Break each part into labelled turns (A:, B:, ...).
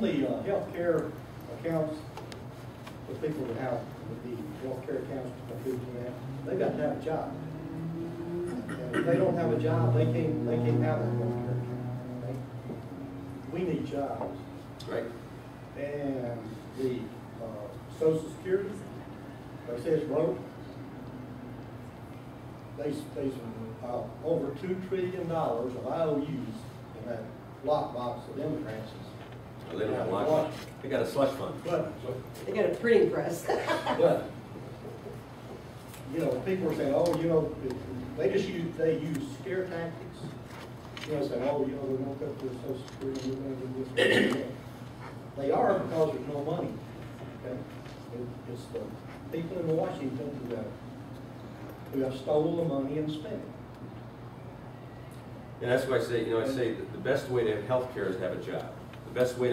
A: on the health care accounts, the people that have the health care accounts, they've got to have a job. And if they don't have a job, they can't have a health care account. Okay? We need jobs.
B: Right.
A: And the Social Security, they say it's broke. There's over $2 trillion of IOUs in that lockbox of Democrats.
B: Well, they don't have a lockbox. They got a slush fund.
A: But
C: They got a printing press.
A: but you know, people are saying, oh, you know, they use scare tactics. You know, saying, oh, you know, they're going to cut their Social Security, and we're going to do this. They are, because there's no money. Okay, it's the people in Washington who have stolen the money and spent it.
B: And that's why I say, you know, I say that the best way to have health care is to have a job. The best way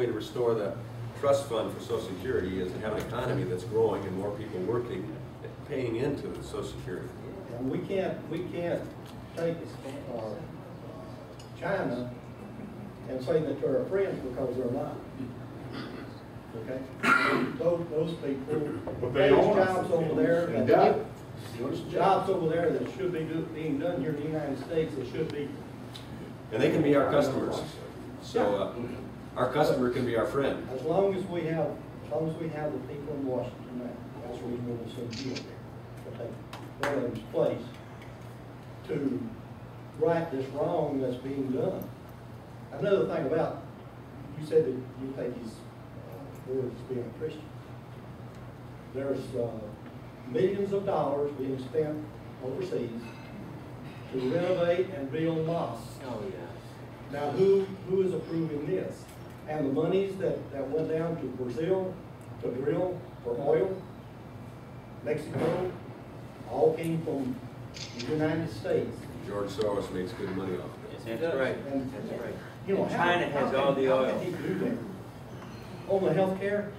B: to restore the trust fund for Social Security is to have an economy that's growing and more people working, paying into the Social Security.
A: And we can't take China and say that they're our friends, because they're not. Okay, those people,
D: But they
A: there's
D: own us.
A: jobs over there,
D: They
A: and
D: do.
A: there's jobs over there that should be being done here in the United States. That should be.
B: And they can be our customers. So our customer can be our friend.
A: As long as we have the people in Washington, that's the reason we're so deal there. But they put in place to right this wrong that's being done. Another thing about, you said that you think he's words being a Christian. There's millions of dollars being spent overseas to renovate and build mosques.
E: Oh, yeah.
A: Now, who is approving this? And the monies that went down to Brazil to drill for oil, Mexico, all came from the United States.
B: George Soros makes good money off of it.
E: That's right.
A: And,
E: That's right.
A: you know,
E: China has all the oil.
A: How can he do that? On the health care,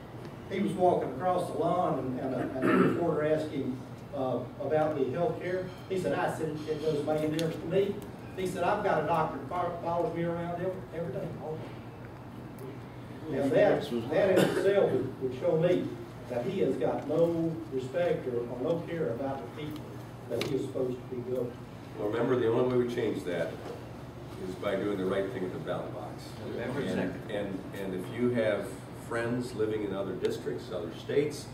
A: he was walking across the lawn, and a reporter asked him about the health care. He said, I said, it doesn't make any difference to me. He said, I've got a doctor that follows me around every day. And that in itself would show me that he has got no respect or no care about the people that he is supposed to be governing.
B: Well, remember, the only way we change that is by doing the right thing at the ballot box.
E: November 2nd.
B: And if you have friends living in other districts, other states,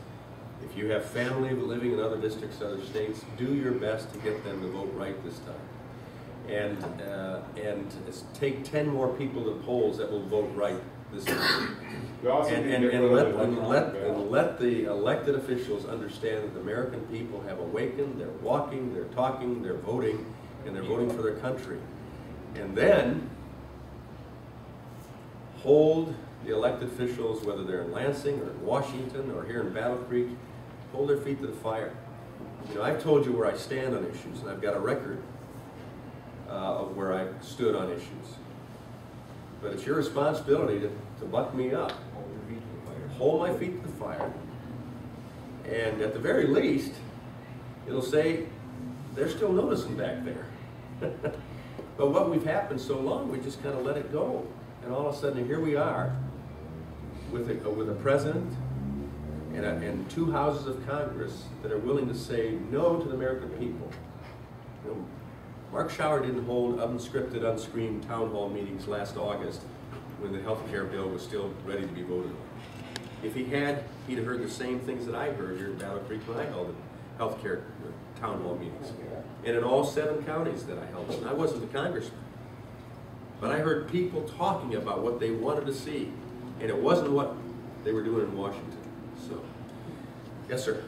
B: if you have family living in other districts, other states, do your best to get them to vote right this time. And take 10 more people to the polls that will vote right this time. And let the elected officials understand that the American people have awakened, they're walking, they're talking, they're voting, and they're voting for their country. And then hold the elected officials, whether they're in Lansing or in Washington or here in Battle Creek, hold their feet to the fire. You know, I've told you where I stand on issues, and I've got a record of where I stood on issues. But it's your responsibility to buck me up. Hold my feet to the fire. And at the very least, it'll say, they're still noticing back there. But what we've happened so long, we just kind of let it go. And all of a sudden, here we are with a president and 2 houses of Congress that are willing to say no to the American people. You know, Mark Schauer didn't hold unscripted, unscreened town hall meetings last August when the health care bill was still ready to be voted on. If he had, he'd have heard the same things that I heard here in Battle Creek when I held health care town hall meetings. And in all 7 counties that I held. And I wasn't a congressman. But I heard people talking about what they wanted to see. And it wasn't what they were doing in Washington. So, yes, sir.